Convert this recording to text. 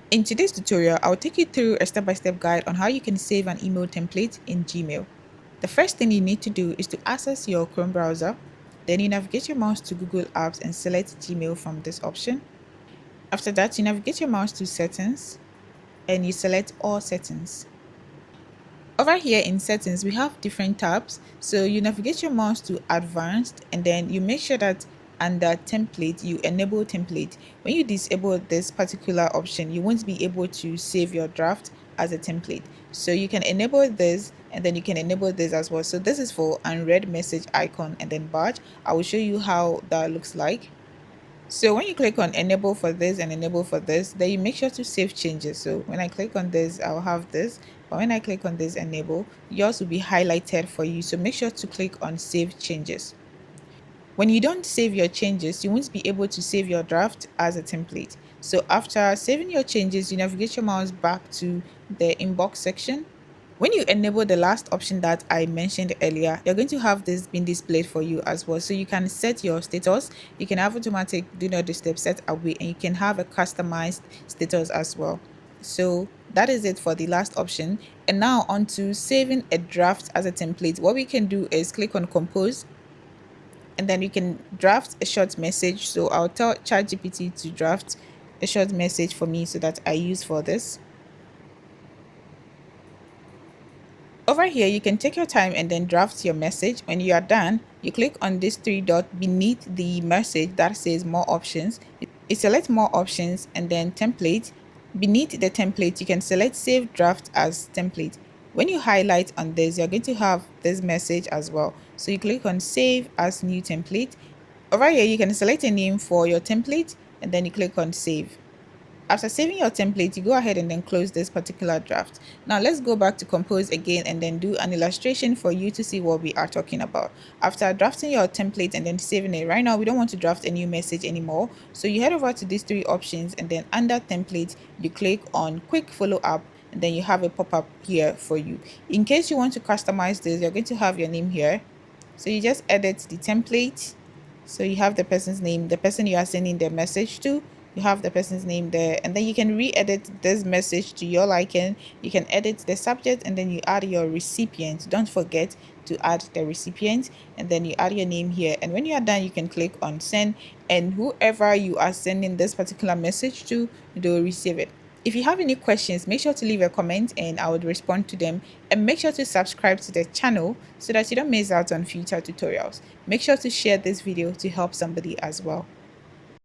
In today's tutorial, I'll take you through a step-by-step guide on how you can save an email template in Gmail. The first thing you need to do is to access your Chrome browser. Then you navigate your mouse to Google Apps and select Gmail from this option. After that, you navigate your mouse to Settings and you select All Settings. Over here in Settings, we have different tabs. So you navigate your mouse to Advanced and then you make sure that under Template, you enable Template. When you disable this particular option, you won't be able to save your draft as a template. So you can enable this and then you can enable this as well. So this is for unread message icon and then badge. I will show you how that looks like. So when you click on enable for this and enable for this, then you make sure to save changes. So when I click on this, I'll have this. But when I click on this enable, yours will be highlighted for you. So make sure to click on save changes. When you don't save your changes, you won't be able to save your draft as a template. So after saving your changes, you navigate your mouse back to the inbox section. When you enable the last option that I mentioned earlier, you're going to have this being displayed for you as well. So you can set your status, you can have automatic do not disturb set away, and you can have a customized status as well. So that is it for the last option. And now on to saving a draft as a template. What we can do is click on compose and then you can draft a short message. So I'll tell ChatGPT to draft a short message for me so that I use for this. Over here, you can take your time and then draft your message. When you are done, you click on this three dot beneath the message that says more options. You select more options and then template. Beneath the template, you can select save draft as template. When you highlight on this, you're going to have this message as well. So you click on save as new template. Over here, you can select a name for your template and then you click on save. After saving your template, you go ahead and then close this particular draft. Now let's go back to compose again and then do an illustration for you to see what we are talking about. After drafting your template and then saving it, right now we don't want to draft a new message anymore. So you head over to these three options and then under template, you click on quick follow up and then you have a pop-up here for you. In case you want to customize this, you're going to have your name here. So you just edit the template. So you have the person's name, the person you are sending the message to, you have the person's name there, and then you can re-edit this message to your liking. You can edit the subject and then you add your recipient. Don't forget to add the recipient and then you add your name here, and when you are done you can click on send, and whoever you are sending this particular message to, they will receive it. If you have any questions, make sure to leave a comment and I would respond to them, and make sure to subscribe to the channel so that you don't miss out on future tutorials. Make sure to share this video to help somebody as well.